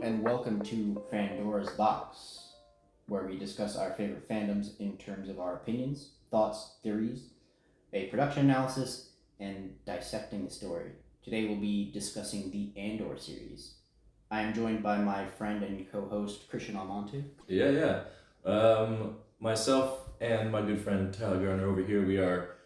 and welcome to Fandora's Box, where we discuss our favorite fandoms in terms of our opinions, thoughts, theories, a production analysis, and dissecting the story. Today we'll be discussing the Andor series. I am joined by my friend and co-host Christian Almonte. Myself and my good friend Tyler Garner over here, we are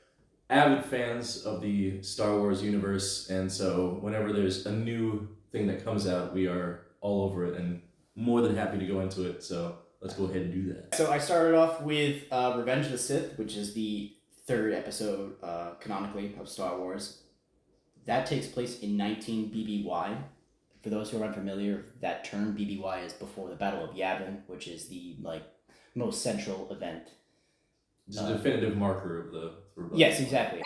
avid fans of the Star Wars universe, and so whenever there's a new thing that comes out, we are all over it and more than happy to go into it. So let's go ahead and do that. So I started off with Revenge of the Sith, which is the third episode canonically of Star Wars. That takes place in 19 BBY. For those who are unfamiliar, that term BBY is before the Battle of Yavin, which is the most central event. It's a definitive marker of the rebellion. Yes, exactly.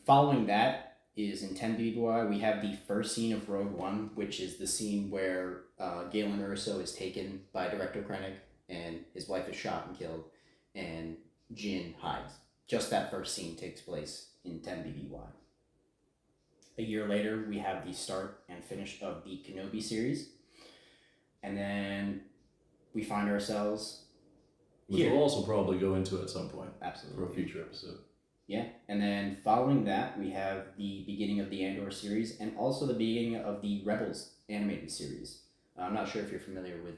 Following that is in 10 BBY, we have the first scene of Rogue One, which is the scene where Galen Erso is taken by Director Krennic, and his wife is shot and killed, and Jin hides. Just that first scene takes place in 10 BBY. A year later, we have the start and finish of the Kenobi series, and then we find ourselves which here. we'll also probably go into at some point. Absolutely. For a future episode. Yeah, and then following that, we have the beginning of the Andor series and also the beginning of the Rebels animated series. I'm not sure if you're familiar with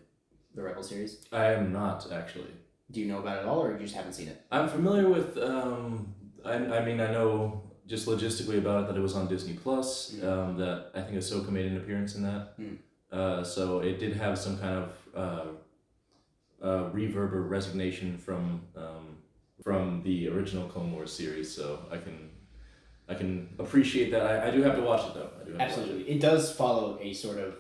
the Rebel series. I am not, actually. Do you know about it at all, or you just haven't seen it? I'm familiar with, I know just logistically about it that it was on Disney Plus, that I think Ahsoka made an appearance in that. So it did have some kind of reverb or resignation from the original Clone Wars series, so I can appreciate that. I do have to watch it though. Absolutely, it does follow a sort of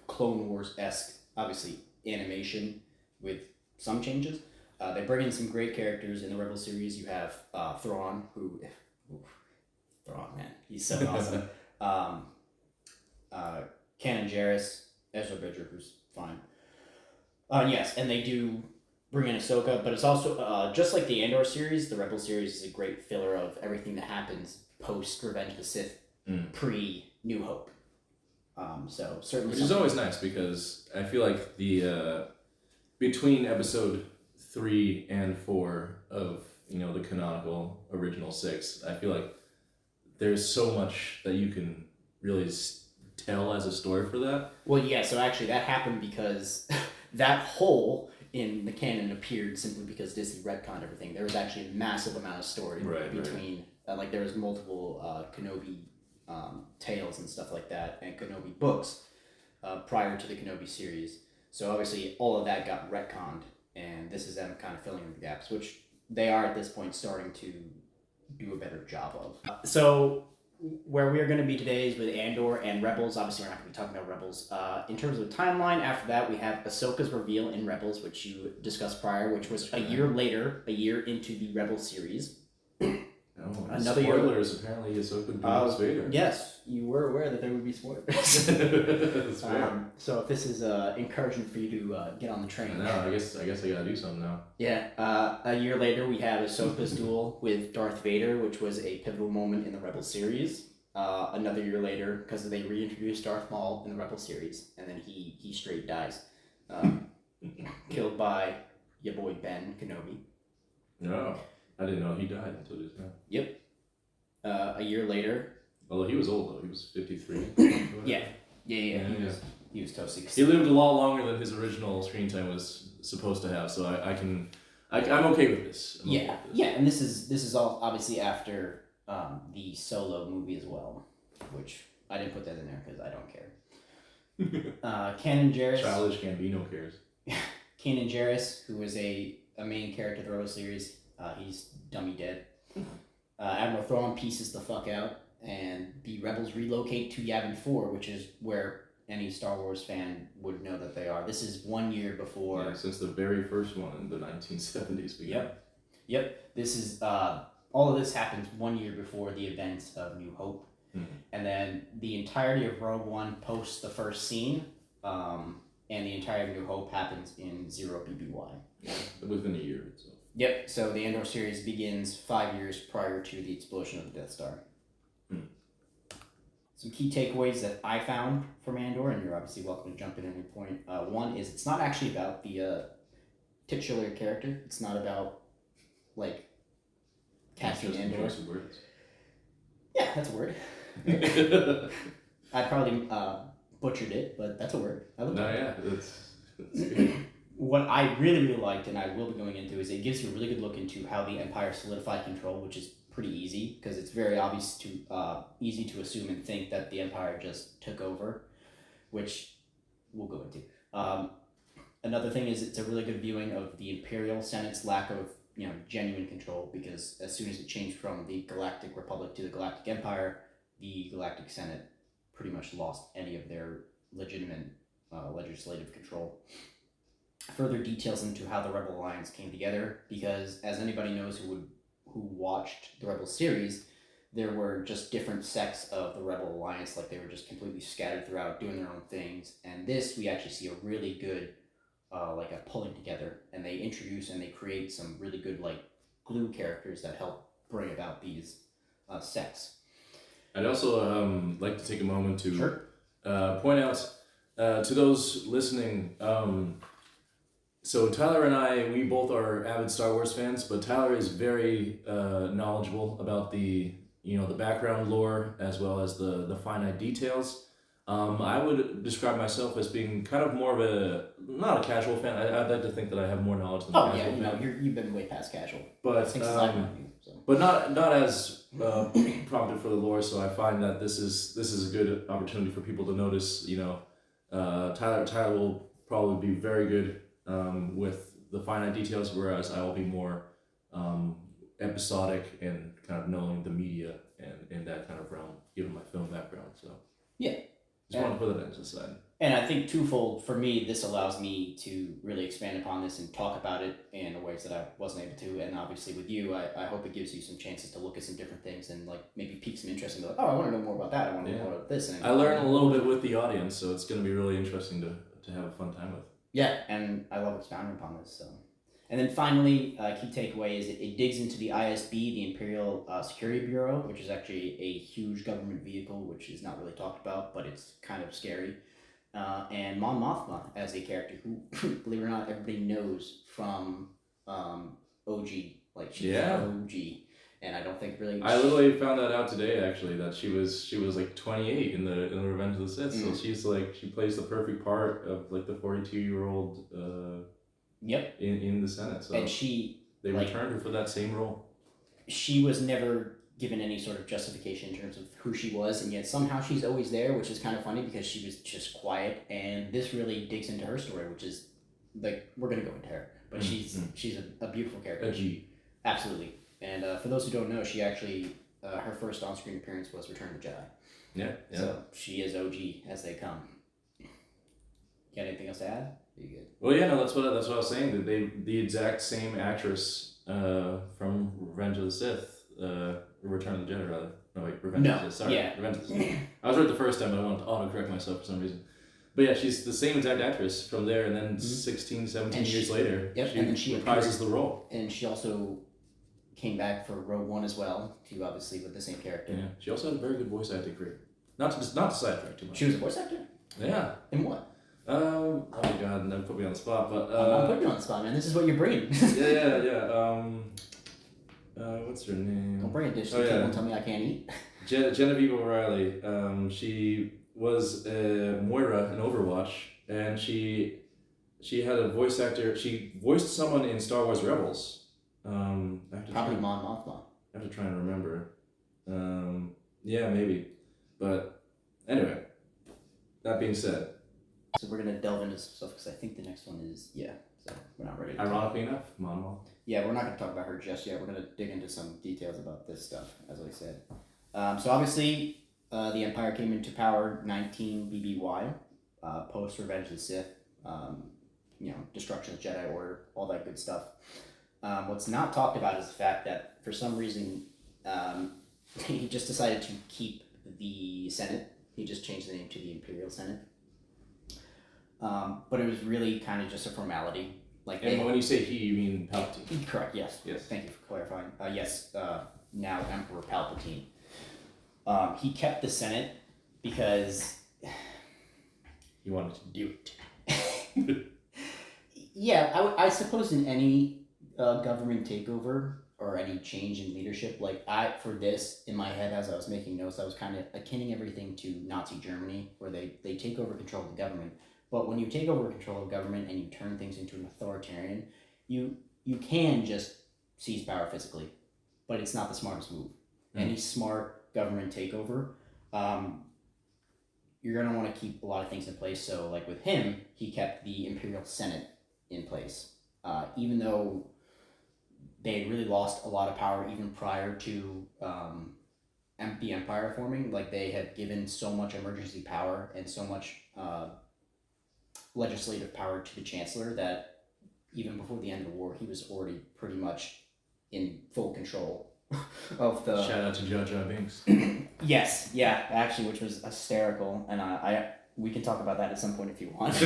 Clone Wars-esque, obviously, animation with some changes. They bring in some great characters in the Rebel series. You have Thrawn, Thrawn, man, he's so awesome. Kanan Jarrus, Ezra Bridger, who's fine. Yes, and they do bring in Ahsoka, but it's also, just like the Andor series, the Rebel series is a great filler of everything that happens post Revenge of the Sith, pre-New Hope. So certainly, which is always nice because I feel like the between episode 3 and 4 of the canonical original 6, I feel like there's so much that you can really tell as a story for that. Well, yeah. So actually, that happened because that hole in the canon appeared simply because Disney retconned everything. There was actually a massive amount of story between, there was multiple Kenobi tales and stuff like that, and Kenobi books prior to the Kenobi series. So obviously all of that got retconned, and this is them kind of filling in the gaps, which they are at this point starting to do a better job of. So where we are going to be today is with Andor and Rebels. Obviously, we're not going to be talking about Rebels. In terms of the timeline, after that, we have Ahsoka's reveal in Rebels, which you discussed prior, which was a year later, a year into the Rebels series. Another spoilers, apparently Ahsoka becomes Vader. Yes, you were aware that there would be spoilers. So if this is encouragement for you to get on the train. No, I guess I gotta do something now. Yeah. A year later, we have Ahsoka's duel with Darth Vader, which was a pivotal moment in the Rebel series. Another year later, because they reintroduced Darth Maul in the Rebel series, and then he straight dies, killed by your boy Ben Kenobi. No. I didn't know he died until just now. Yep. A year later. Although he was old though, he was 53. Yeah. He was toasty. He lived a lot longer than his original screen time was supposed to have, so I'm okay with this. Yeah, and this is all obviously after the Solo movie as well, which I didn't put that in there because I don't care. Kanan Jarrus. Childish Gambino cares. Kanan Jarrus, who was a main character of the Rebel series. He's dummy dead. Admiral Thrawn pieces the fuck out, and the Rebels relocate to Yavin 4, which is where any Star Wars fan would know that they are. This is 1 year before. Yeah, since the very first one in the 1970s began. Yep. This is all of this happens 1 year before the events of New Hope, and then the entirety of Rogue One post the first scene, and the entirety of New Hope happens in 0 BBY. Yeah, within a year or so. Yep, so the Andor series begins 5 years prior to the explosion of the Death Star. some key takeaways that I found from Andor, and you're obviously welcome to jump in at any point. One is it's not actually about the titular character. It's not about like Cassian Andor. Yeah, that's a word. I probably butchered it, but that's a word. That's good. What I really liked, and I will be going into, is it gives you a really good look into how the Empire solidified control, which is pretty easy because it's very obvious to easy to assume and think that the Empire just took over, which we'll go into. Another thing is it's a really good viewing of the Imperial Senate's lack of genuine control, because as soon as it changed from the Galactic Republic to the Galactic Empire, the Galactic Senate pretty much lost any of their legitimate legislative control. Further details into how the Rebel Alliance came together, because as anybody knows who watched the Rebel series, there were just different sects of the Rebel Alliance, like they were just completely scattered throughout doing their own things. And this, we actually see a really good like a pulling together, and they introduce and they create some really good like glue characters that help bring about these sects. I'd also like to take a moment to Sure. point out to those listening. So Tyler and I, we both are avid Star Wars fans, but Tyler is very knowledgeable about the background lore as well as the finite details. I would describe myself as being kind of more of not a casual fan. I'd like to think that I have more knowledge than a casual fan. You've been way past casual. But but not as prompted for the lore. So I find that this is a good opportunity for people to notice. Tyler will probably be very good with the finite details, whereas I will be more episodic and kind of knowing the media and in that kind of realm, given my film background. So yeah. Just want to put that into the side. And I think twofold, for me, this allows me to really expand upon this and talk about it in ways that I wasn't able to. And obviously with you, I hope it gives you some chances to look at some different things and like maybe pique some interest and be like, oh, I want to know more about that. I want to know more about this. And I learn a little bit with the audience, so it's going to be really interesting to have a fun time with. Yeah, and I love expounding upon this. So, and then finally, key takeaway is it digs into the ISB, the Imperial Security Bureau, which is actually a huge government vehicle, which is not really talked about, but it's kind of scary. And Mon Mothma as a character who, believe it or not, everybody knows from OG. Like she's OG, and I don't think really. I literally found that out today, actually, that she was like 28 in the Revenge of the Sith. So she's like, she plays the perfect part of like the 42-year-old. Yep. In the Senate, so and they returned her for that same role. She was never given any sort of justification in terms of who she was, and yet somehow she's always there, which is kind of funny because she was just quiet. And this really digs into her story, which is like we're gonna go into her, but she's a beautiful character. A G. Absolutely. And for those who don't know, she actually her first on-screen appearance was Return of the Jedi. Yeah. So she is OG as they come. Got anything else to add? You good? Well, yeah, no, that's what I was saying. That the exact same actress from Revenge of the Sith, Return of the Jedi, rather. No, wait, Revenge of the Sith. Sorry, Revenge of the Sith. I was right the first time, but I wanted to autocorrect myself for some reason. But yeah, she's the same exact actress from there, and then 16, 17 years later, she reprises the role. And she also came back for Rogue One as well, too, obviously with the same character. Yeah, she also had a very good voice acting career. Not to sidetrack too much. She was a voice actor? Yeah. In what? Oh my god, never put me on the spot, but I'm not putting you on the spot, man. This is what you're bringing. yeah. What's her name? Don't bring a dish to the table and tell me I can't eat. Genevieve O'Reilly. She was Moira in Overwatch, and she had a voice actor. She voiced someone in Star Wars Rebels. Probably Mon Mothma. I have to try and remember. Yeah, maybe, but anyway. That being said. So we're gonna delve into some stuff because I think the next one is So we're not ready. Ironically enough, Mon. Yeah, we're not gonna talk about her just yet. We're gonna dig into some details about this stuff, as I said. So obviously, the Empire came into power 19 BBY, post Revenge of the Sith. Destruction of the Jedi Order, all that good stuff. What's not talked about is the fact that for some reason, he just decided to keep the Senate. He just changed the name to the Imperial Senate. But it was really kind of just a formality. And when you say he, you mean Palpatine? Correct, yes. Yes. Thank you for clarifying. Yes, now Emperor Palpatine. He kept the Senate, because he wanted to do it. Yeah, I suppose in any government takeover or any change in leadership, like for this in my head as I was making notes, I was kind of akinning everything to Nazi Germany, where they take over control of the government. But when you take over control of government and you turn things into an authoritarian, you can just seize power physically, but it's not the smartest move. Any smart government takeover, you're going to want to keep a lot of things in place. So like with him, he kept the Imperial Senate in place. Even though they had really lost a lot of power even prior to the Empire forming, like they had given so much emergency power and so much legislative power to the Chancellor that even before the end of the war, he was already pretty much in full control of the... Shout out to Jar Jar Binks. Yes, yeah, actually, which was hysterical, and we can talk about that at some point if you want. So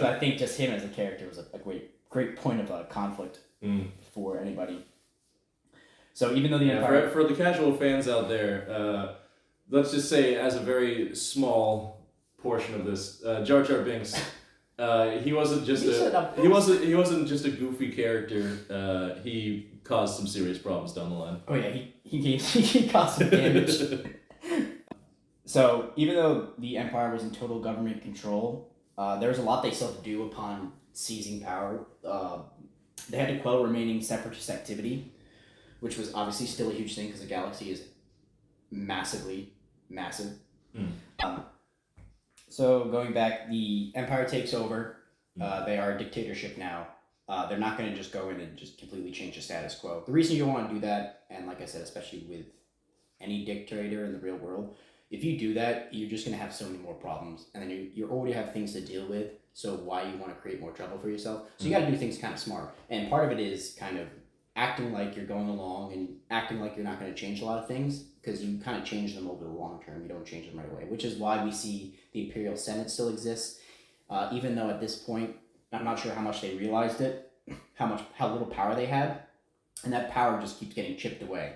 I think just him as a character was a great point of conflict for anybody. So even though the Empire... For the casual fans out there, let's just say as a very small portion of this, Jar Jar Binks, he wasn't just a goofy character. He caused some serious problems down the line. Oh yeah, he caused some damage. So even though the Empire was in total government control, there was a lot they still had to do upon seizing power. They had to quell remaining separatist activity, which was obviously still a huge thing because the galaxy is massive. So going back, the Empire takes over. They are a dictatorship now. They're not going to just go in and just completely change the status quo. The reason you don't want to do that, and like I said, especially with any dictator in the real world, if you do that, you're just going to have so many more problems. And then you already have things to deal with, so why you want to create more trouble for yourself? So you got to do things kind of smart. And part of it is kind of acting like you're going along and acting like you're not going to change a lot of things, because you kind of change them over the long term. You don't change them right away, which is why we see the Imperial Senate still exists, even though at this point, I'm not sure how much they realized it, how little power they had, and that power just keeps getting chipped away,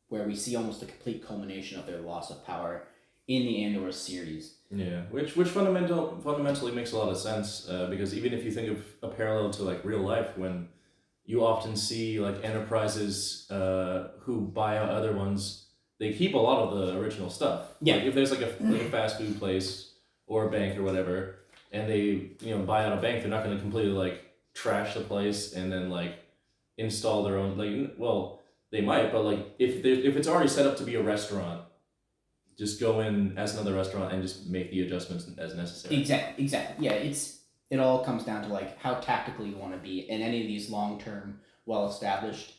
where we see almost a complete culmination of their loss of power in the Andor series. Yeah, which fundamentally makes a lot of sense, because even if you think of a parallel to like real life, when you often see like enterprises who buy out other ones, they keep a lot of the original stuff. Yeah. Like if there's like a fast food place or a bank or whatever, and they buy out a bank, they're not going to completely like trash the place and then like install their own they might, but like if it's already set up to be a restaurant, just go in as another restaurant and just make the adjustments as necessary. Exactly. Yeah, it all comes down to like how tactical you want to be in any of these long-term, well-established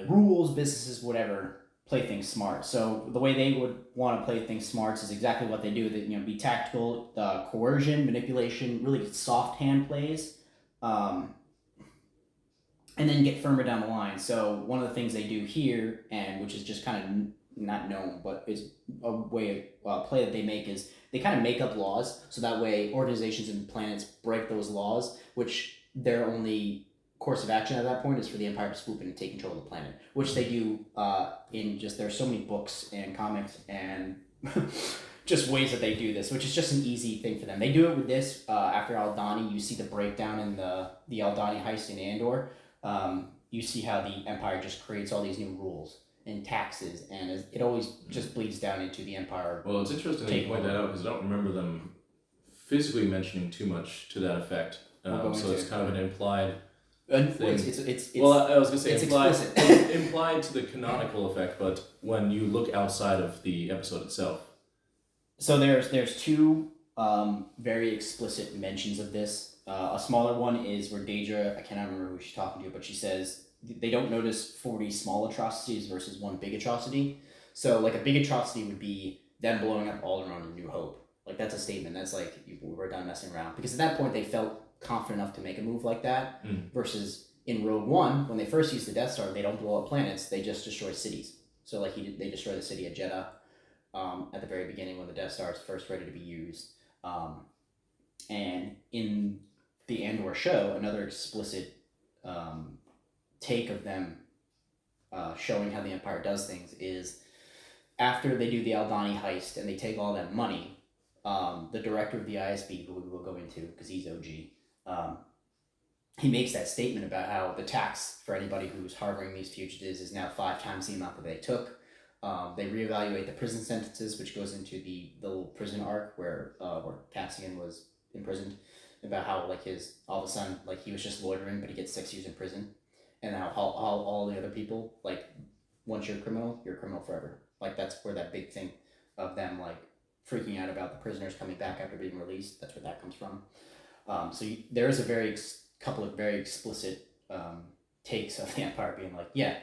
rules, businesses, whatever. Play things smart. So the way they would want to play things smart is exactly what they do. That be tactical, coercion, manipulation, really soft hand plays, and then get firmer down the line. So one of the things they do here, and which is just kind of not known, but is a way of play that they make, is they kind of make up laws, so that way organizations and planets break those laws, which their only course of action at that point is for the Empire to swoop in and take control of the planet, which they do there's so many books and comics and just ways that they do this, which is just an easy thing for them. They do it with this after Aldhani. You see the breakdown in the Aldhani heist in Andor. You see how the Empire just creates all these new rules and taxes, and it always just bleeds down into the Empire. Well, it's interesting that you point that out, because I don't remember them physically mentioning too much to that effect. So it's kind of an implied thing. It's well, I was going to say it's implied to the canonical effect, but when you look outside of the episode itself. So there's two very explicit mentions of this. A smaller one is where Daedra, I cannot remember who she's talking to, but she says they don't notice 40 small atrocities versus one big atrocity. So like a big atrocity would be them blowing up Alderaan in New Hope. Like that's a statement. That's like, we're done messing around. Because at that point they felt confident enough to make a move like that. Versus in Rogue One, when they first used the Death Star, they don't blow up planets, they just destroy cities. So like they destroy the city of Jeddah at the very beginning when the Death Star is first ready to be used. And in the Andor show, another explicit take of them showing how the Empire does things is after they do the Aldani heist and they take all that money, the director of the ISB, who we will go into because he's OG, he makes that statement about how the tax for anybody who's harboring these fugitives is now 5 times the amount that they took. They reevaluate the prison sentences, which goes into the little prison arc where Cassian was imprisoned, about how like his all of a sudden like he was just loitering, but he gets 6 years in prison, and how all the other people, like, once you're a criminal forever. Like that's where that big thing of them like freaking out about the prisoners coming back after being released. That's where that comes from. There is a couple of very explicit takes of the Empire being like, yeah,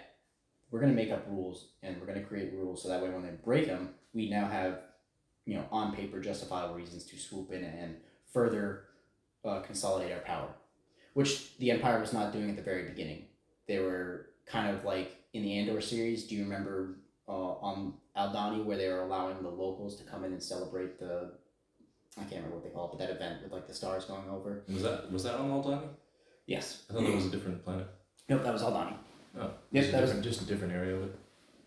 we're going to make up rules and we're going to create rules so that way when they break them, we now have, on paper justifiable reasons to swoop in and further consolidate our power, which the Empire was not doing at the very beginning. They were kind of like in the Andor series. Do you remember on Aldani where they were allowing the locals to come in and celebrate I can't remember what they call it, but that event with like the stars going over? Was that on Aldani? Yes. I thought that was a different planet. Nope, that was Aldani. Oh, yep, that was just a different area of it.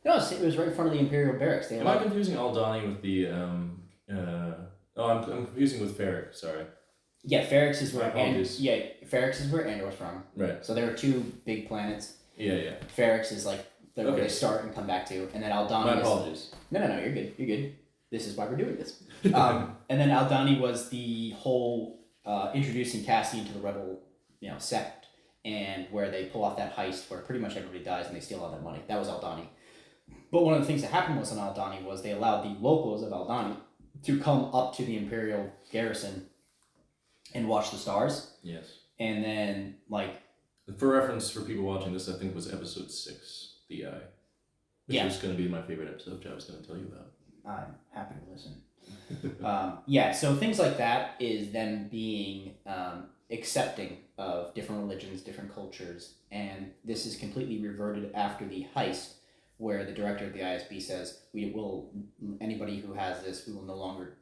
No, it was right in front of the Imperial barracks. Am I confusing Aldani with the I'm confusing with Ferric. Sorry. Yeah, Ferrix is where Ferrix is where Andor's from. Right. So there are 2 big planets. Yeah. Ferrix is like where they start and come back to, and then Aldani. My apologies. No, you're good. You're good. This is why we're doing this. And then Aldani was the whole introducing Cassian to the rebel, sect, and where they pull off that heist where pretty much everybody dies and they steal all that money. That was Aldani. But one of the things that happened on Aldani was they allowed the locals of Aldani to come up to the Imperial garrison and watch the stars. Yes. And then, like... For reference, for people watching this, I think it was episode 6, The Eye. Which is going to be my favorite episode, which I was going to tell you about. I'm happy to listen. So things like that is them being accepting of different religions, different cultures, and this is completely reverted after the heist, where the director of the ISB says, anybody who has this, we will no longer,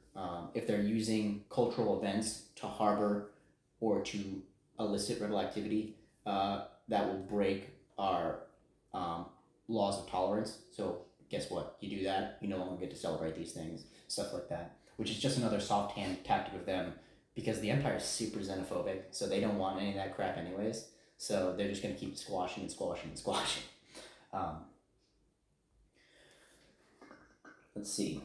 if they're using cultural events to harbor or to elicit rebel activity, that will break our laws of tolerance. So guess what? You do that, you no longer get to celebrate these things, stuff like that, which is just another soft hand tactic of them, because the Empire is super xenophobic, so they don't want any of that crap anyways. So they're just going to keep squashing. Let's see.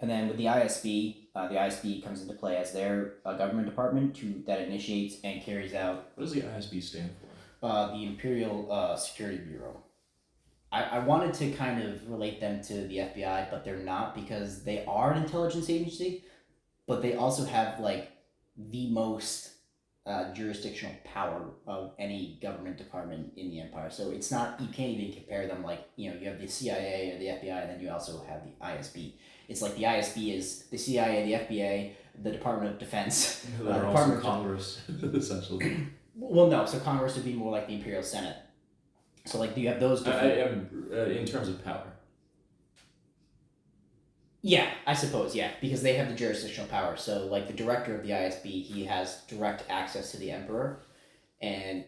And then with the ISB comes into play as their government department that initiates and carries out... What does the ISB stand for? The Imperial Security Bureau. I wanted to kind of relate them to the FBI, but they're not, because they are an intelligence agency, but they also have like the most jurisdictional power of any government department in the Empire. So it's not, you can't even compare them like, you have the CIA or the FBI, and then you also have the ISB. It's like the ISB is the CIA, the FBI, the Department of Defense. They're also Congress, essentially. Well, no, so Congress would be more like the Imperial Senate. So, like, you have those different... in terms of power. Yeah, I suppose, yeah, because they have the jurisdictional power. So, like, the director of the ISB, he has direct access to the Emperor, and,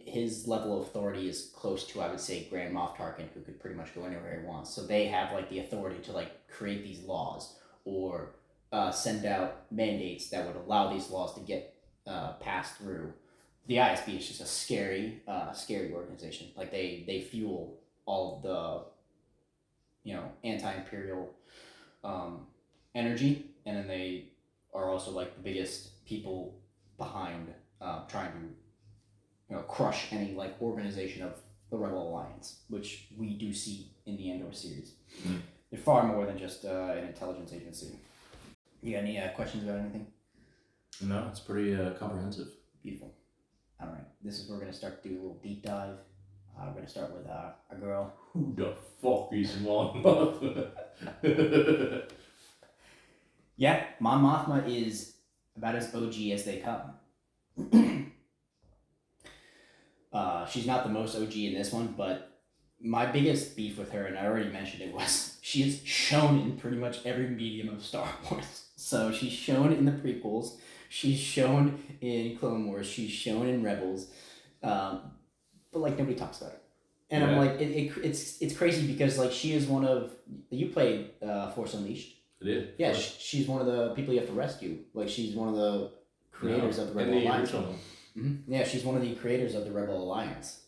his level of authority is close to, I would say, Grand Moff Tarkin, who could pretty much go anywhere he wants. So they have, like, the authority to, like, create these laws or send out mandates that would allow these laws to get passed through. The ISB is just a scary organization. Like, they fuel all of the, anti-imperial energy, and then they are also like the biggest people behind trying to crush any like organization of the Rebel Alliance, which we do see in the Andor series. They're far more than just an intelligence agency. You got any questions about anything? No, it's pretty comprehensive. Beautiful. All right, this is where we're gonna start to do a little deep dive. We're gonna start with our girl. Who the fuck is Mon Yeah, Mon Mothma is about as OG as they come. She's not the most OG in this one, but my biggest beef with her, and I already mentioned it, was she is shown in pretty much every medium of Star Wars. So she's shown in the prequels, she's shown in Clone Wars, she's shown in Rebels, but like nobody talks about her. And I'm like, it's crazy because like she is one of you played Force Unleashed. I did. Yeah, she's one of the people you have to rescue. Like she's one of the creators of the Rebel Alliance. Mm-hmm. Yeah, she's one of the creators of the Rebel Alliance.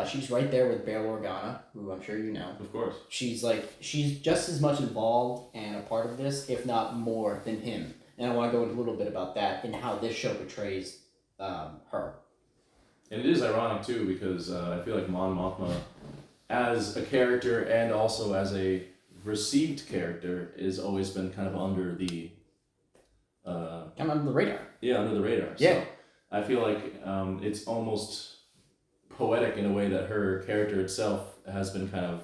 She's right there with Bail Organa, who I'm sure you know. Of course. She's just as much involved and a part of this, if not more, than him. And I want to go into a little bit about that and how this show portrays her. And it is ironic too because I feel like Mon Mothma, as a character and also as a received character, has always been kind of under the. Kind of under the radar. Yeah, under the radar. Yeah. So I feel like it's almost poetic in a way that her character itself has been kind of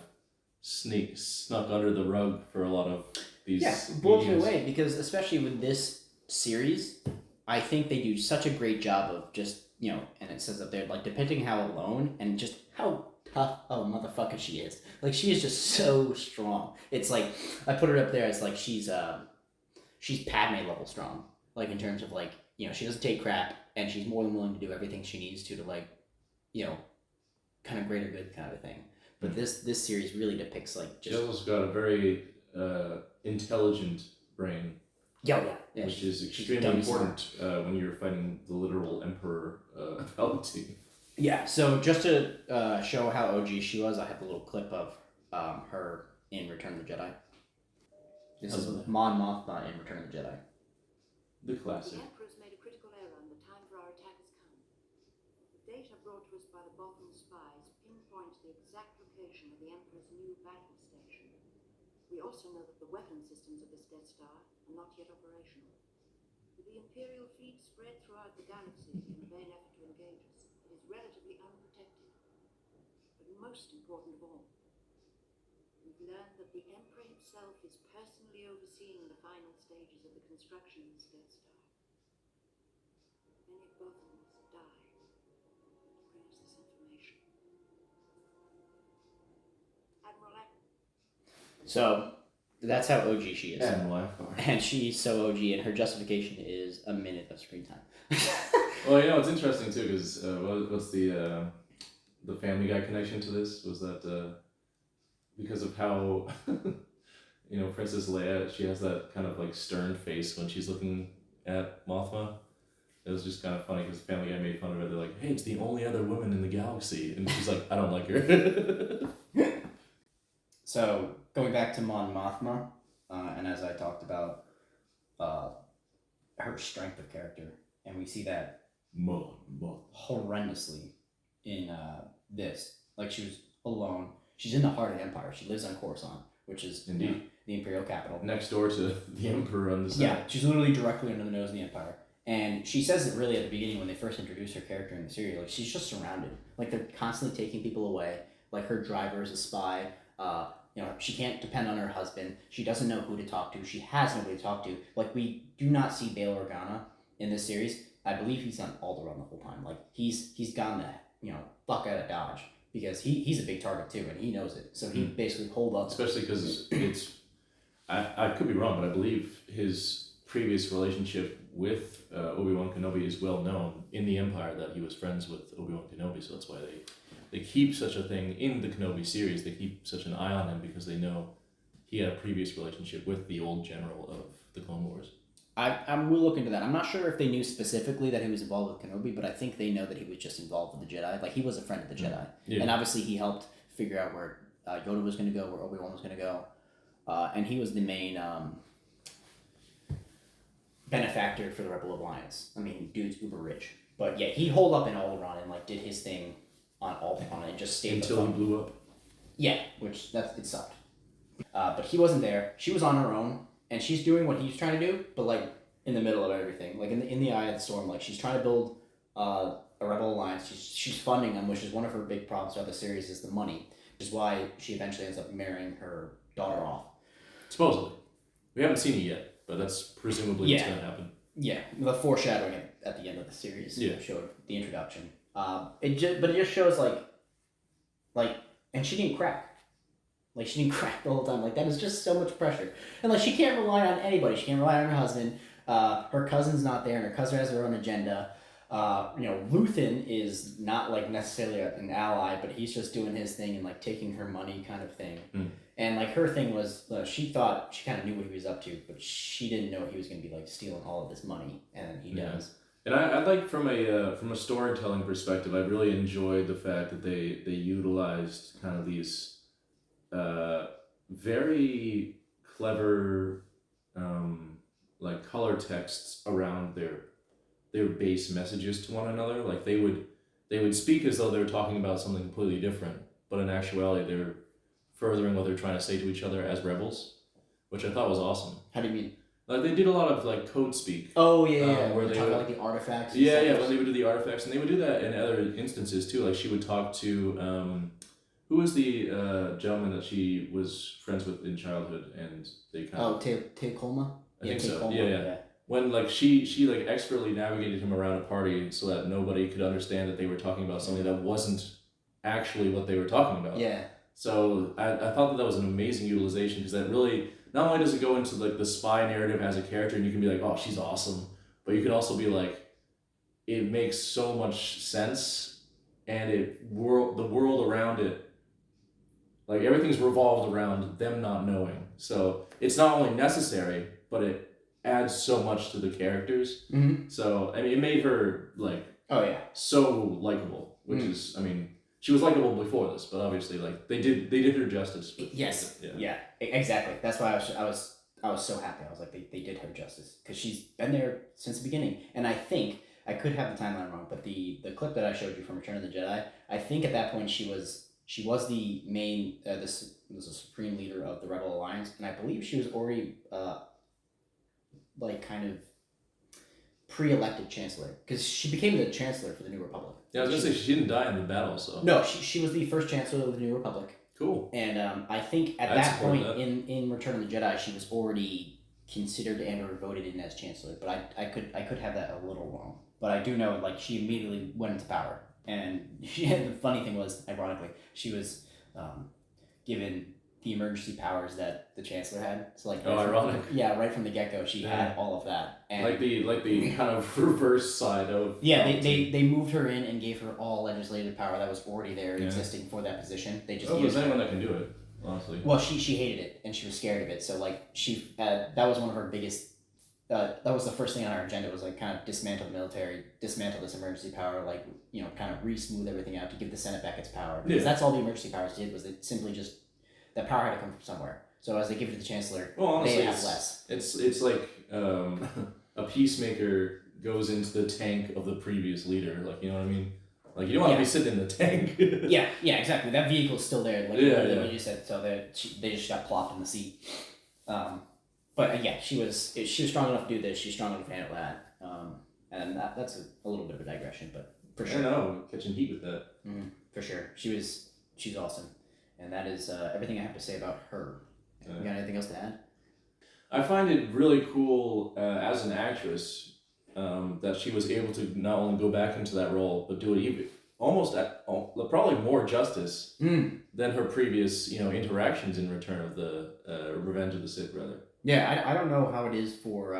snuck under the rug for a lot of these. Yeah, blows me away because especially with this series, I think they do such a great job of just. And it says up there, like, depicting how alone and just how tough of a motherfucker she is. Like, she is just so strong. It's like, I put her up there as, like, she's Padme level strong. Like, in terms of, like, she doesn't take crap, and she's more than willing to do everything she needs to like, kind of greater good kind of a thing. But this series really depicts, like, just... She's also got a very intelligent brain. Yeah. Which is extremely important when you're fighting the literal Emperor Palpatine. Yeah, so just to show how OG she was, I have a little clip of her in Return of the Jedi. This is Mon Mothma in Return of the Jedi. The classic. The Emperor's made a critical error and the time for our attack has come. The data brought to us by the Bothan spies pinpoint the exact location of the Emperor's new battle station. We also know that the weapon systems of this Death Star are not yet operational. With the Imperial fleet spread throughout the galaxy in a vain effort to engage us, it is relatively unprotected. But most important of all, we've learned that the Emperor himself is personally overseeing the final stages of the construction of this Death Star. Many Bothans die to bring us this information. Admiral Ackman. So, that's how OG she is. And she's so OG, and her justification is a minute of screen time. Well, it's interesting too, because what's the Family Guy connection to this? Was that because of how, Princess Leia, she has that kind of like stern face when she's looking at Mothma. It was just kind of funny because Family Guy made fun of her. They're like, hey, it's the only other woman in the galaxy. And she's like, I don't like her. So, going back to Mon Mothma, and as I talked about, her strength of character, and we see that horrendously in this. Like, she was alone. She's in the heart of the Empire. She lives on Coruscant, which is indeed the Imperial capital. Next door to the Emperor on the side. Yeah, she's literally directly under the nose of the Empire. And she says it really at the beginning when they first introduce her character in the series. Like, she's just surrounded. Like, they're constantly taking people away. Like, her driver is a spy. She can't depend on her husband. She doesn't know who to talk to. She has nobody to talk to. Like, we do not see Bail Organa in this series. I believe he's on Alderaan the whole time. Like, he's gone the fuck out of Dodge because he's a big target too, and he knows it. So he basically holed up. Especially because I could be wrong, but I believe his previous relationship with Obi-Wan Kenobi is well known in the Empire that he was friends with Obi-Wan Kenobi. So that's why they keep such a thing in the Kenobi series. They keep such an eye on him because they know he had a previous relationship with the old general of the Clone Wars. We'll look into that. I'm not sure if they knew specifically that he was involved with Kenobi, but I think they know that he was just involved with the Jedi. Like, he was a friend of the Jedi. Yeah. And obviously he helped figure out where Yoda was going to go, where Obi-Wan was going to go. And he was the main benefactor for the Rebel Alliance. I mean, dude's uber rich. But yeah, he holed up in Alderaan and did his thing on Alderaan and just stayed until he blew up. Yeah, which it sucked. But he wasn't there. She was on her own, and she's doing what he's trying to do, but in the middle of everything, in the eye of the storm. Like, she's trying to build a Rebel Alliance. She's funding them, which is one of her big problems throughout the series is the money, which is why she eventually ends up marrying her daughter off. Supposedly, we haven't seen it yet, but that's presumably what's going to happen. Yeah, the foreshadowing at the end of the series showed the introduction. It just shows and she didn't crack. Like, she didn't crack the whole time. Like, that is just so much pressure. And she can't rely on anybody. She can't rely on her husband. Her cousin's not there, and her cousin has her own agenda. Luthen is not like necessarily an ally, but he's just doing his thing and like taking her money kind of thing. And like her thing was, she thought she kind of knew what he was up to, but she didn't know he was going to be like stealing all of this money, and he does. And I like from a storytelling perspective, I really enjoyed the fact that they utilized kind of these very clever like color texts around their base messages to one another. Like they would speak as though they were talking about something completely different, but in actuality they're furthering what they're trying to say to each other as rebels, which I thought was awesome. How do you mean? Like they did a lot of like code speak. Oh yeah, where they talk about like the artifacts. Yeah, when they would do the artifacts, and they would do that in other instances too. Like she would talk to who was the gentleman that she was friends with in childhood, and they kind of Te Colma. I think so. Yeah. When like she like expertly navigated him around a party so that nobody could understand that they were talking about something that wasn't actually what they were talking about. Yeah. So I thought that was an amazing utilization, because that really not only does it go into like the spy narrative as a character, and you can be like, oh, she's awesome, but you can also be like, it makes so much sense, and the world around it, like everything's revolved around them not knowing. So it's not only necessary, but it adds so much to the characters. Mm-hmm. So I mean, it made her like so likable, which is, I mean, she was likable before this, but obviously like they did her justice. Yes. Yeah. Exactly. That's why I was so happy. I was like, they did her justice, because she's been there since the beginning. And I think I could have the timeline wrong, but the clip that I showed you from Return of the Jedi, I think at that point she was the main this was a supreme leader of the Rebel Alliance, and I believe she was already like kind of pre-elected chancellor, because she became the chancellor for the New Republic. Yeah, I was gonna say she didn't die in the battle, so. No, she was the first chancellor of the New Republic. Cool. And I think at that point in Return of the Jedi, she was already considered and or voted in as chancellor. But I could have that a little wrong. But I do know like she immediately went into power, and the funny thing was, ironically, she was given the emergency powers that the chancellor had. So like ironic. Right from the get-go, she had all of that. And like the kind of reverse side of they moved her in and gave her all legislative power that was already there existing for that position. They just there's anyone that can do it, honestly. Well, she hated it, and she was scared of it. So like that was one of her biggest. That was the first thing on our agenda, was like kind of dismantle the military, dismantle this emergency power, like kind of re-smooth everything out to give the Senate back its power, because that's all the emergency powers did, was it simply just that power had to come from somewhere. So as they give it to the chancellor, honestly, they have less. It's like a peacemaker goes into the tank of the previous leader. Like, you know what I mean? Like, you don't want to be sitting in the tank. yeah, exactly. That vehicle's still there. Like what you said. So they just got plopped in the seat. But she was strong enough to do this. She's strong enough to handle that. And that's a little bit of a digression, but for sure. I know, catching heat with that. For sure. She's awesome. And that is everything I have to say about her. You got anything else to add? I find it really cool as an actress that she was able to not only go back into that role, but do it even probably more justice than her previous interactions in Return of the Revenge of the Sith, rather. Yeah, I don't know how it is for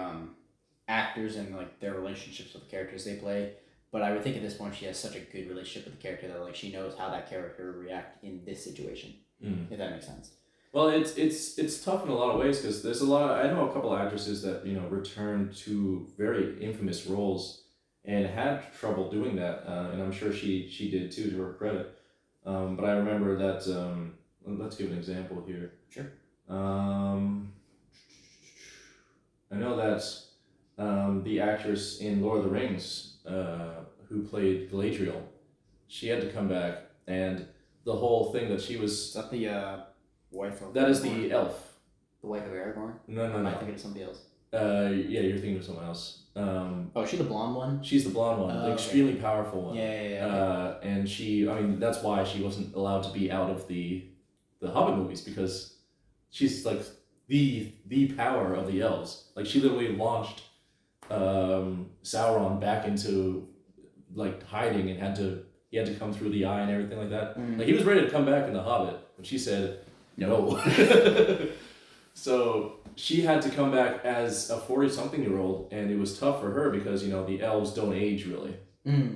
actors and like their relationships with the characters they play, but I would think at this point she has such a good relationship with the character that like she knows how that character would react in this situation. If that makes sense. Well, it's tough in a lot of ways, because there's I know a couple of actresses that returned to very infamous roles and had trouble doing that, and I'm sure she did too, to her credit. But I remember that. Let's give an example here. Sure. I know that the actress in Lord of the Rings who played Galadriel, she had to come back, and the whole thing that she was. Is that the wife of? That is the elf. The wife of Aragorn? No. I think it's somebody else. Yeah, you're thinking of someone else. Is she the blonde one? She's the blonde one, the extremely powerful one. Yeah. And that's why she wasn't allowed to be out of the Hobbit movies, because she's like the power of the elves. Like, she literally launched Sauron back into like hiding, and he had to come through the eye and everything like that. Like, he was ready to come back in the Hobbit, but she said no. So she had to come back as a 40-something-year-old, and it was tough for her because the elves don't age really.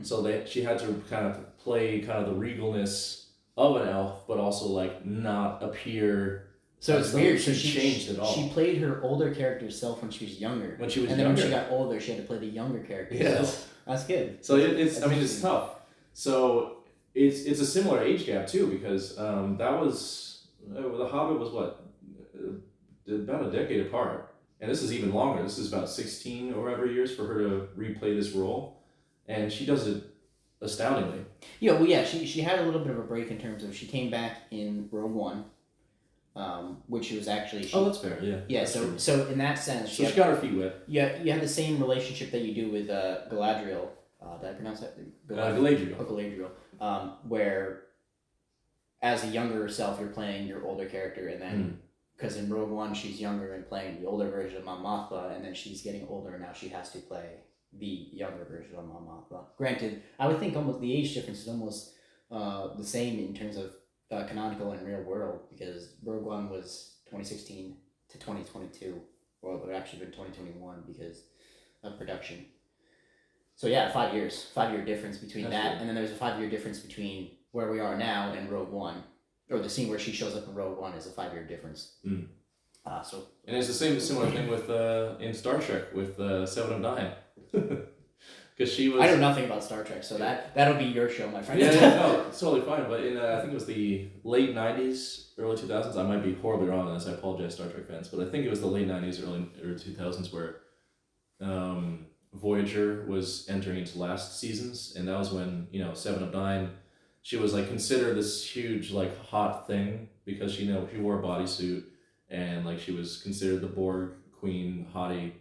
So she had to kind of play kind of the regalness of an elf, but also like not appear. So it's weird. So she changed it all. She played her older character self when she was younger. When she was younger. And then when she got older, she had to play the younger character. Yes. So that's good. So it's tough. So it's a similar age gap too, because that was The Hobbit was what, about a decade apart, and this is even longer. This is about 16 or whatever years for her to replay this role, and she does it astoundingly. Yeah, well, yeah, she had a little bit of a break in terms of she came back in Rogue One, which was actually that's fair. Yeah. Yeah. So in that sense, she got her feet wet. Yeah, you have the same relationship that you do with Galadriel. Did I pronounce that? Galadriel. Galadriel. Where, as a younger self, you're playing your older character, and then because in Rogue One she's younger and playing the older version of Mon Mothma, and then she's getting older and now she has to play the younger version of Mon Mothma. Granted, I would think almost the age difference is almost the same in terms of canonical and real world, because Rogue One was 2016 to 2022, or it would actually been 2021 because of production. So yeah, 5 years, 5 year difference between that, and then there's a 5 year difference between where we are now and Rogue One, or the scene where she shows up in Rogue One is a 5 year difference. And it's the similar thing with in Star Trek with Seven of Nine, because she was. I know nothing about Star Trek, so that'll be your show, my friend. Yeah, no, it's totally fine. But in I think it was the late '90s, early 2000s. I might be horribly wrong on this. I apologize, Star Trek fans, but I think it was the late '90s, early 2000s where. Voyager was entering into last seasons, and that was when Seven of Nine, she was like considered this huge like hot thing because she wore a bodysuit, and like she was considered the Borg queen hottie,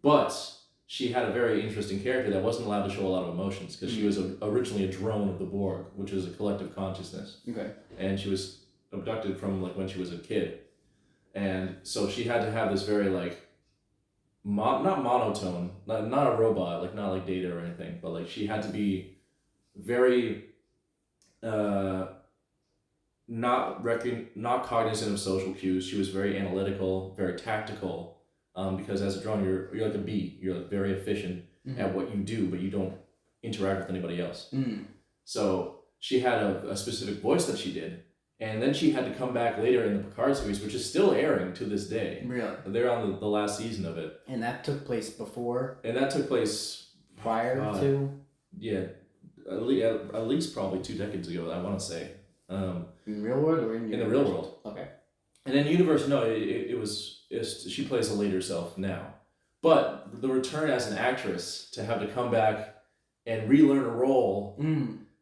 but she had a very interesting character that wasn't allowed to show a lot of emotions because she was originally a drone of the Borg, which is a collective consciousness. Okay. And she was abducted from like when she was a kid, and so she had to have this very like. Not monotone, not a robot, like not like Data or anything, but like she had to be very not cognizant of social cues. She was very analytical, very tactical, because as a drone you're like a bee. You're like very efficient at what you do, but you don't interact with anybody else. So she had a specific voice that she did. And then she had to come back later in the Picard series, which is still airing to this day. Really? They're on the last season of it. And that took place before? And that took place... Prior to? Yeah. At least probably 2 decades ago, I want to say. In the real world or in the real world. Okay. And in Universe, no, she plays a later self now. But the return as an actress, to have to come back and relearn a role...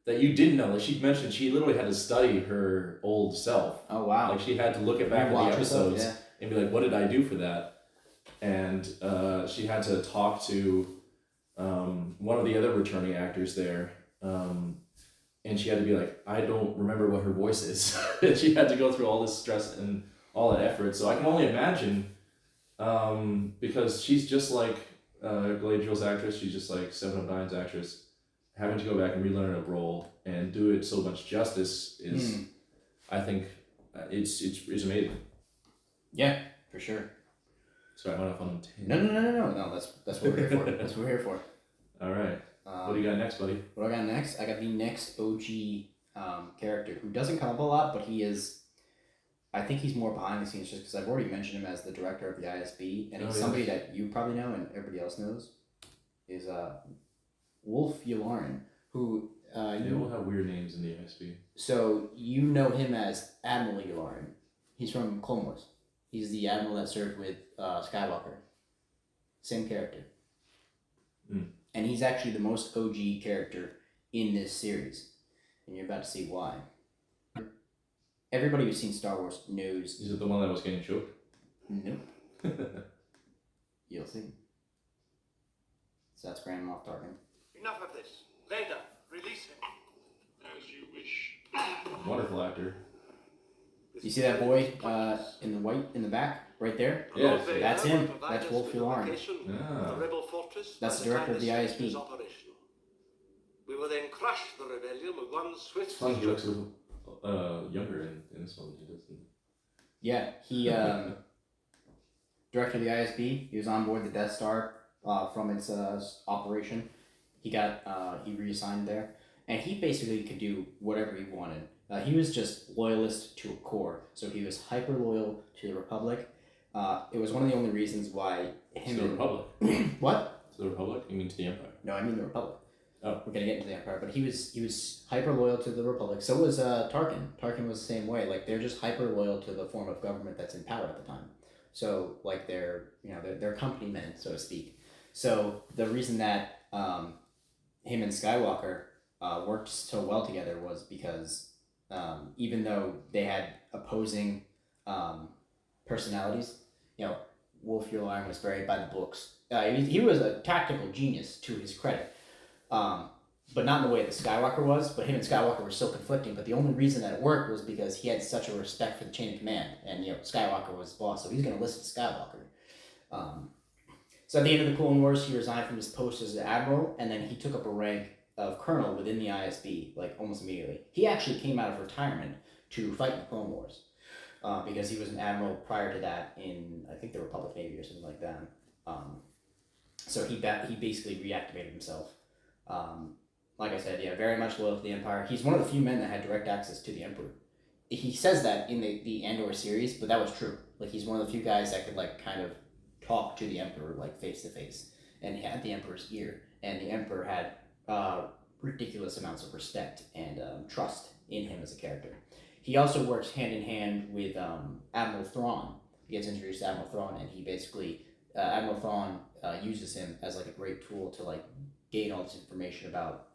that you didn't know. Like she mentioned, she literally had to study her old self. Oh, wow. Like she had to look back at the episodes and be like, what did I do for that? And she had to talk to one of the other returning actors there. And she had to be like, I don't remember what her voice is. And she had to go through all this stress and all that effort. So I can only imagine, because she's just like Galadriel's actress. She's just like Seven of Nine's actress. Having to go back and relearn a role and do it so much justice is, I think, it's amazing. Yeah, for sure. Sorry, I went off on a tangent. No. That's what we're here for. That's what we're here for. All right. What do you got next, buddy? What do I got next? I got the next OG character who doesn't come up a lot, but he is. I think he's more behind the scenes just because I've already mentioned him as the director of the ISB, and he's somebody that you probably know and everybody else knows. Is Wolf Yularen, who they all have weird names in the ISB. So you know him as Admiral Yularen. He's from Clone Wars. He's the admiral that served with Skywalker. Same character. And he's actually the most OG character in this series, and you're about to see why. Everybody who's seen Star Wars knows. Is it the one that was getting choked? Nope. You'll see. So that's Grand Moff Tarkin. Enough of this. Vader, release him. As you wish. Wonderful actor. You see that boy in the white in the back, right there? Yeah, that's him. That's Wolf Yularen. That's the director of the ISB. We will then crush the rebellion with one swift stroke. He looks a little younger in this one. He doesn't. Yeah, he director of the ISB. He was on board the Death Star from its operation. He reassigned there, and he basically could do whatever he wanted. He was just loyalist to a core, so he was hyper loyal to the Republic. It was one of the only reasons why him To the Republic. What? To the Republic? You mean to the Empire? No, I mean the Republic. Oh. We're gonna get into the Empire, but he was hyper loyal to the Republic. So was Tarkin. Tarkin was the same way. Like they're just hyper loyal to the form of government that's in power at the time. So like they're company men, so to speak. So the reason that him and Skywalker worked so well together was because even though they had opposing personalities, Wolf Yularen was very by the books. He was a tactical genius to his credit. But not in the way that Skywalker was, but him and Skywalker were still conflicting, but the only reason that it worked was because he had such a respect for the chain of command, and Skywalker was his boss, so he's going to listen to Skywalker. So at the end of the Clone Wars, he resigned from his post as an admiral, and then he took up a rank of colonel within the ISB, like almost immediately. He actually came out of retirement to fight in the Clone Wars, because he was an admiral prior to that in, I think, the Republic Navy or something like that. So he basically reactivated himself. Like I said, very much loyal to the Empire. He's one of the few men that had direct access to the Emperor. He says that in the Andor series, but that was true. Like he's one of the few guys that could like kind of talk to the Emperor like face to face, and he had the Emperor's ear, and the Emperor had ridiculous amounts of respect and trust in him as a character. He also works hand in hand with Admiral Thrawn. He gets introduced to Admiral Thrawn, and he basically Admiral Thrawn uses him as like a great tool to like gain all this information about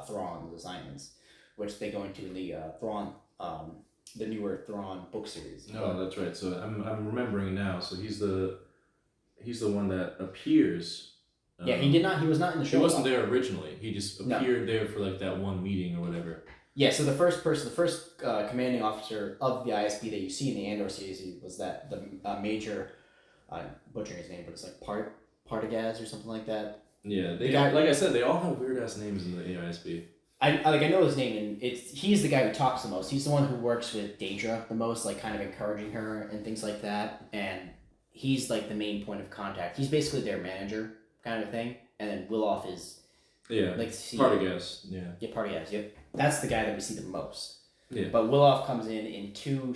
Thrawn's assignments, which they go into in the Thrawn, the newer Thrawn book series. No, that's right. So I'm remembering now. So he's the one that appears. He was not in the show. He wasn't there originally. He just appeared there for like that one meeting or whatever. Yeah, so the first commanding officer of the ISB that you see in the Andor series was that the Major, I'm butchering his name, but it's like Partagaz or something like that. Yeah, like I said, they all have weird ass names in the AISB. I know his name, and he's the guy who talks the most. He's the one who works with Daedra the most, like kind of encouraging her and things like that. And he's like the main point of contact. He's basically their manager kind of thing. And then Willoff is like Partagaz. Yeah, Partagaz. Yep, that's the guy that we see the most. Yeah. But Willoff comes in two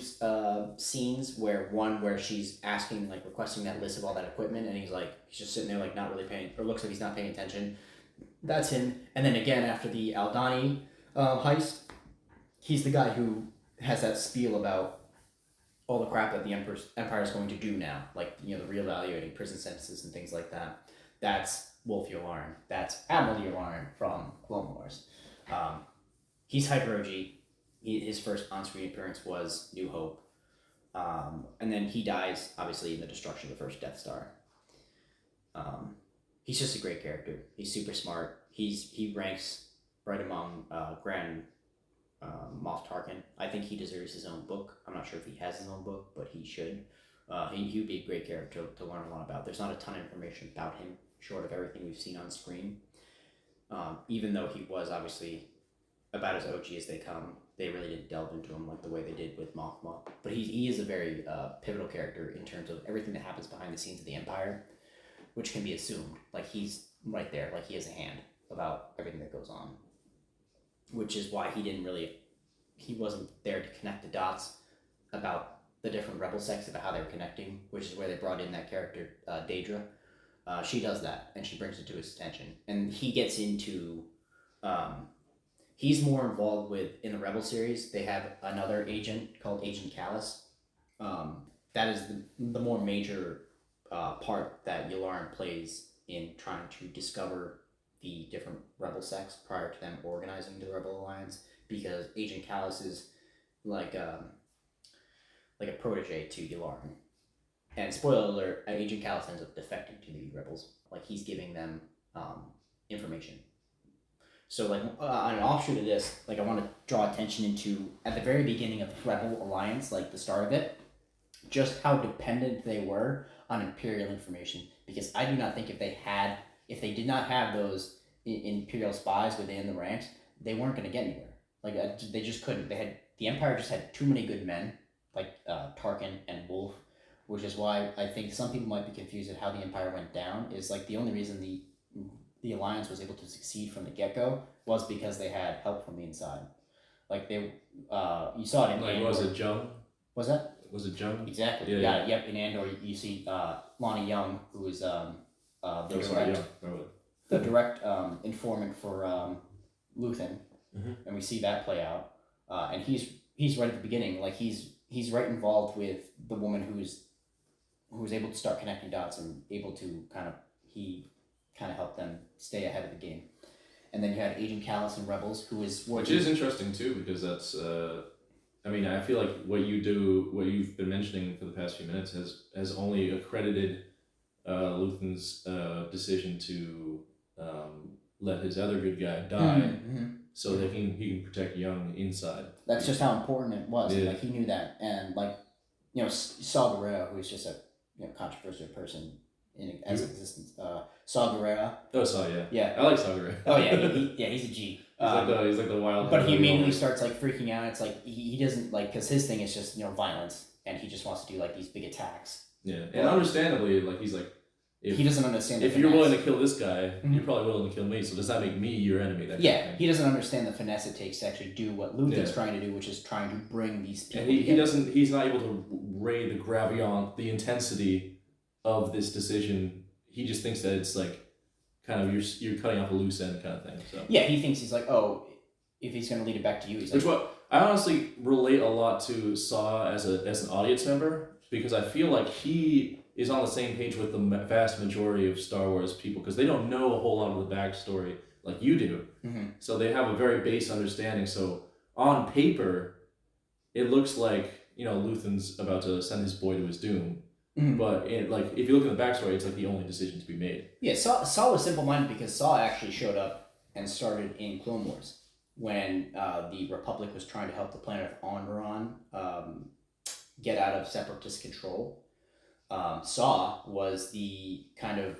scenes where she's asking, like requesting that list of all that equipment, and he's just sitting there like not really paying, or looks like he's not paying attention. That's him. And then again after the Aldhani heist, he's the guy who has that spiel about all the crap that the Empire is going to do now, like the reevaluating prison sentences and things like that. That's Wolf Yularen. That's Admiral Yularen from Clone Wars. He's hyper OG. His first on-screen appearance was New Hope. And then he dies, obviously, in the destruction of the first Death Star. He's just a great character. He's super smart. He ranks right among Grand Moff Tarkin. I think he deserves his own book. I'm not sure if he has his own book, but he should. He would be a great character to learn a lot about. There's not a ton of information about him, short of everything we've seen on screen. Even though he was obviously about as OG as they come, they really didn't delve into him like the way they did with Mothma. But he is a very pivotal character in terms of everything that happens behind the scenes of the Empire, which can be assumed. Like he's right there, like he has a hand about everything that goes on. Which is why he wasn't there to connect the dots about the different rebel sects, about how they were connecting, which is where they brought in that character, Daedra. She does that, and she brings it to his attention. And he gets into... he's more involved in the Rebel series, they have another agent called Agent Callus. That is the more major part that Yularen plays in trying to discover the different Rebel sects prior to them organizing the Rebel Alliance, because Agent Callus is like a protege to Yularen. And spoiler alert, Agent Callus ends up defecting to the Rebels. Like he's giving them information. So like on an offshoot of this, like I want to draw attention into at the very beginning of the Rebel Alliance, like the start of it, just how dependent they were on Imperial information. Because I do not think if they did not have those Imperial spies within the ranks, they weren't going to get anywhere. Like they just couldn't. The Empire just had too many good men, like Tarkin and Wolf, which is why I think some people might be confused at how the Empire went down. Is like the only reason the the Alliance was able to succeed from the get-go was because they had help from the inside. Like they, you saw it in Like, Andor. was it Jung? Was that? Was it Jung? Exactly. Yeah, You got it. Yep. In Andor, you see Lonnie Young, who is the direct informant for Luthen, and we see that play out. And he's right at the beginning. Like he's right involved with the woman who's able to start connecting dots and able to kind of help them stay ahead of the game. And then you had Agent Callus in Rebels, who is which is interesting too, because that's I mean, I feel like what you've been mentioning for the past few minutes has only accredited Luthen's decision to let his other good guy die, so that he can protect Young inside. That's just how important it was. Yeah. Like he knew that, and like Saw Gerrera, who is just a controversial person in existence. Saw Gerrera. Oh, Saw, yeah. Yeah. I like Saw Gerrera. Oh yeah, he's a G. He's like the wild. But he immediately starts like freaking out. It's like he doesn't like, because his thing is just violence, and he just wants to do like these big attacks. Yeah, and understandably, like he's like, he doesn't understand. If you're willing to kill this guy, you're probably willing to kill me. So does that make me your enemy? That kind of thing. He doesn't understand the finesse it takes to actually do what Luthen's trying to do, which is trying to bring these people. And he doesn't. He's not able to weigh the gravion, the intensity of this decision. He just thinks that it's like, kind of you're cutting off a loose end kind of thing. So yeah, he thinks he's like, oh, if he's gonna lead it back to you, he's like. Which what I honestly relate a lot to Saw as an audience member, because I feel like he is on the same page with the vast majority of Star Wars people, because they don't know a whole lot of the backstory like you do. So they have a very base understanding. So on paper, it looks like Luthen's about to send his boy to his doom. But if you look at the backstory, it's like the only decision to be made. Yeah, Saw was simple-minded because Saw actually showed up and started in Clone Wars when the Republic was trying to help the planet of Andor get out of separatist control. Saw was the kind of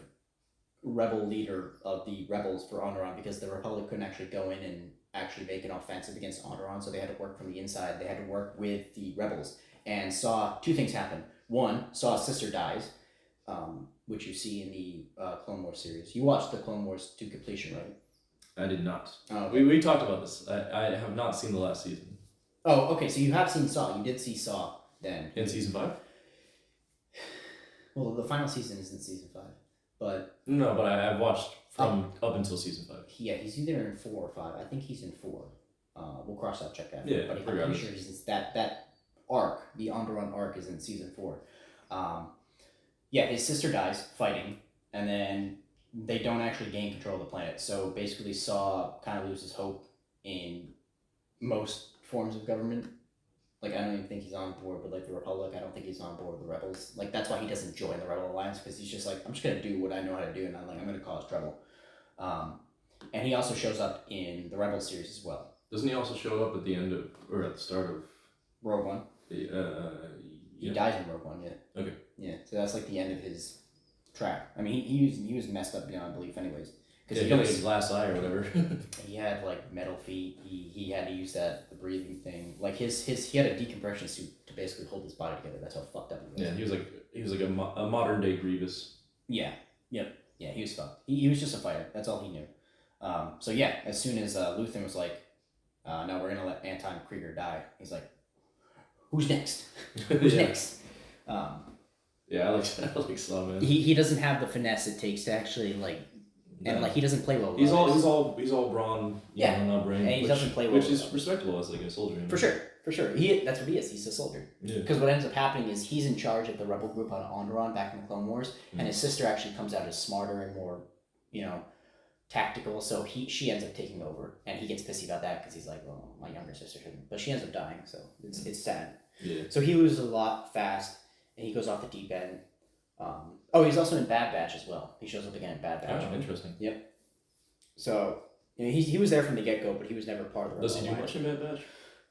rebel leader of the rebels for Andor, because the Republic couldn't actually go in and actually make an offensive against Andor, so they had to work from the inside. They had to work with the rebels. And Saw, two things happen. One, Saw's sister dies, which you see in the Clone Wars series. You watched the Clone Wars to completion, right? I did not. Oh, okay. We talked about this. I have not seen the last season. Oh, okay. So you have seen Saw. You did see Saw then. In season 5? Well, the final season is in season 5, but no, but I've watched from up until season 5. Yeah, he's either in 4 or 5. I think he's in 4. We'll cross that check out. Yeah, but I'm pretty sure he's in that arc. The Andor arc is in season 4. Yeah, his sister dies fighting, and then they don't actually gain control of the planet. So basically, Saw kind of loses hope in most forms of government. Like, I don't even think he's on board with like the Republic. I don't think he's on board with the Rebels. Like, that's why he doesn't join the Rebel Alliance, because he's just like, I'm just gonna do what I know how to do, and I'm gonna cause trouble. And he also shows up in the Rebel series as well. Doesn't he also show up at the end of, or at the start of Rogue One? He dies in Rogue One, yeah. Okay. Yeah, so that's like the end of his track. I mean, he was messed up beyond belief, anyways. Because he had like a glass eye or whatever. He had like metal feet. He had to use the breathing thing. Like he had a decompression suit to basically hold his body together. That's how fucked up he was. Yeah, he was like a modern day Grievous. Yeah. Yep. Yeah, he was fucked. He was just a fighter. That's all he knew. So yeah, as soon as Luthen was like, "No, we're gonna let Anton Krieger die," he's like, "Who's next? Who's next?" Yeah, I like Saw, man. He doesn't have the finesse it takes to actually like. And like he doesn't play well. He's all brawn, not brain. And he doesn't play well, which is respectable as like a soldier. For sure. That's what he is. He's a soldier. Yeah. Because what ends up happening is he's in charge of the rebel group on Andor back in the Clone Wars, and his sister actually comes out as smarter and more, tactical. So she ends up taking over, and he gets pissy about that because he's like, well, my younger sister shouldn't, but she ends up dying, so it's sad. Yeah. So he loses a lot fast, and he goes off the deep end. He's also in Bad Batch as well. He shows up again in Bad Batch. Oh, interesting. Yep. So he was there from the get-go, but he was never part of the Rebel Does he do Alliance. much in Bad Batch?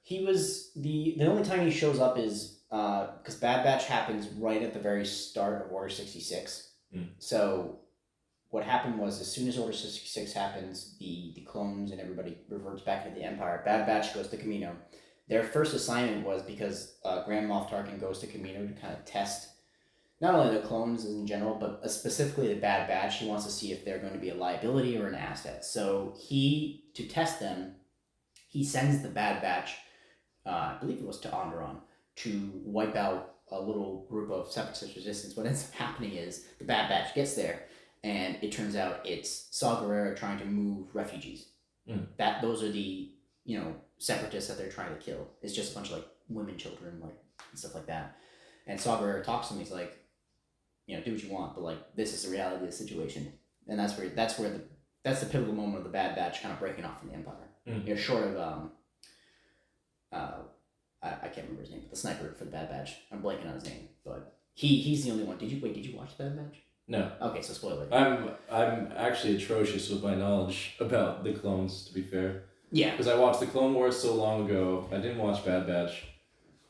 He was the only time he shows up is because Bad Batch happens right at the very start of Order 66. So what happened was, as soon as Order 66 happens, the clones and everybody reverts back into the Empire. Bad Batch goes to Kamino. Their first assignment was because Grand Moff Tarkin goes to Kamino to kind of test not only the clones in general, but specifically the Bad Batch. He wants to see if they're going to be a liability or an asset. So to test them, he sends the Bad Batch, I believe it was to Andor, to wipe out a little group of separatist resistance. What ends up happening is the Bad Batch gets there, and it turns out it's Saw Gerrera trying to move refugees. Those are the separatists that they're trying to kill. It's just a bunch of like women, children, like and stuff like that. And Saw Gerrera talks to him. He's like, do what you want, but like this is the reality of the situation. And that's the pivotal moment of the Bad Batch kind of breaking off from the Empire. Short of I can't remember his name, but the sniper for the Bad Batch. I'm blanking on his name, but he's the only one. Did you watch the Bad Batch? No. Okay, so spoiler. I'm actually atrocious with my knowledge about the clones, to be fair. Yeah. Because I watched the Clone Wars so long ago. I didn't watch Bad Batch,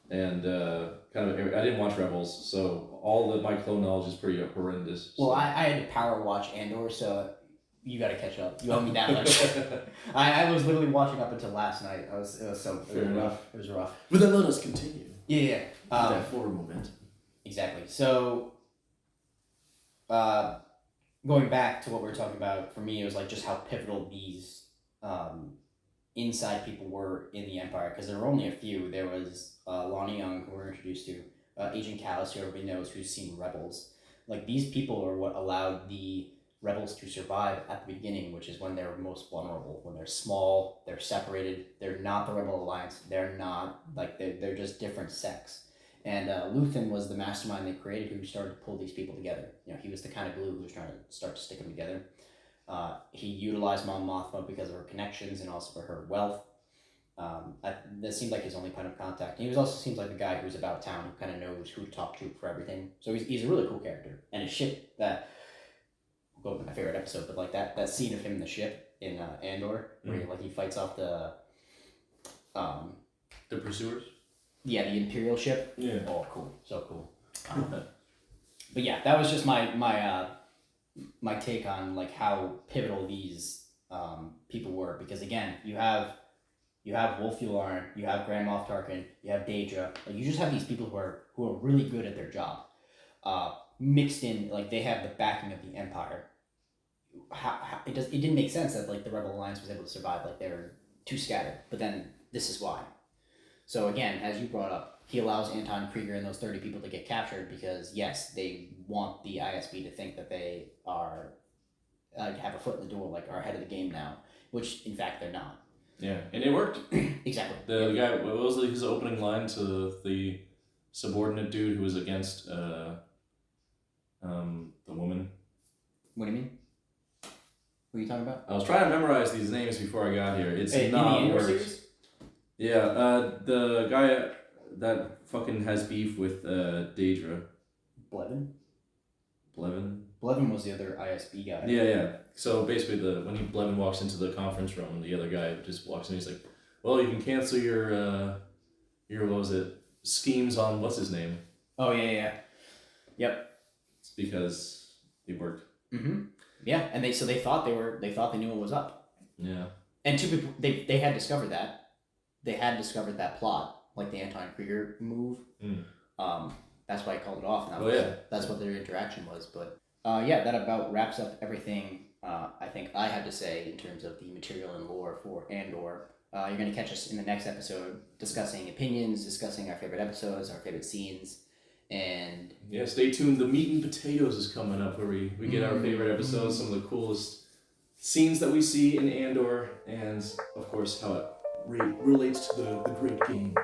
and I didn't watch Rebels. So all of my clone knowledge is pretty horrendous. Well, I had to power watch Andor, so you got to catch up. You owe me that much. I was literally watching up until last night. It was rough. It was rough. But then let us continue. Yeah. That forward momentum. Exactly. So, going back to what we were talking about, for me, it was like just how pivotal these inside people were in the Empire, because there were only a few. There was Lonnie Young, who we're introduced to, Agent Callus, who everybody knows, who's seen Rebels. Like, these people are what allowed the Rebels to survive at the beginning, which is when they're most vulnerable, when they're small, they're separated, they're not the Rebel Alliance, they're not, like, they're just different sects. And Luthen was the mastermind they created who started to pull these people together. He was the kind of glue who was trying to start to stick them together. He utilized Mon Mothma because of her connections and also for her wealth. That seemed like his only point of contact. And he also seems like the guy who's about town, who kind of knows who to talk to for everything. So he's a really cool character. And his ship, that, we'll go to my favorite episode, but like that scene of him in the ship in Andor, where he fights off the Pursuers? Yeah, the Imperial ship. Yeah. Oh, cool. So cool. But yeah, that was just my take on like how pivotal these people were, because again, you have Wolf Yularen, you have Grand Moff Tarkin, you have Daedra. Like, you just have these people who are really good at their job. Mixed in, like, they have the backing of the Empire. It didn't make sense that like the Rebel Alliance was able to survive. Like, they're too scattered. But then this is why. So again, as you brought up, he allows Anton Krieger and those 30 people to get captured because, yes, they want the ISB to think that they are have a foot in the door, like, are ahead of the game now, which in fact they're not. Yeah, and it worked. Exactly. The guy, what was his opening line to the subordinate dude who was against the woman? What do you mean? What are you talking about? I was trying to memorize these names before I got here. It's not in the words. series? Yeah, the guy that fucking has beef with Daedra. Blevin? Blevin? Blevin was the other ISB guy. Yeah. So basically, when Blevin walks into the conference room, the other guy just walks in. He's like, "Well, you can cancel your what was it, schemes on what's his name?" Oh yeah. Yep. It's because it worked. Mm-hmm. Yeah, and they thought they knew what was up. Yeah. And two people they had discovered that. They had discovered that plot, like the Anton Krieger move. That's why I called it off. And that's what their interaction was. But that about wraps up everything I think I had to say in terms of the material and lore for Andor. You're going to catch us in the next episode discussing opinions, discussing our favorite episodes, our favorite scenes, and... Yeah, stay tuned. The Meat and Potatoes is coming up, where we get our favorite episodes, some of the coolest scenes that we see in Andor, and, of course, how it relates to the great game.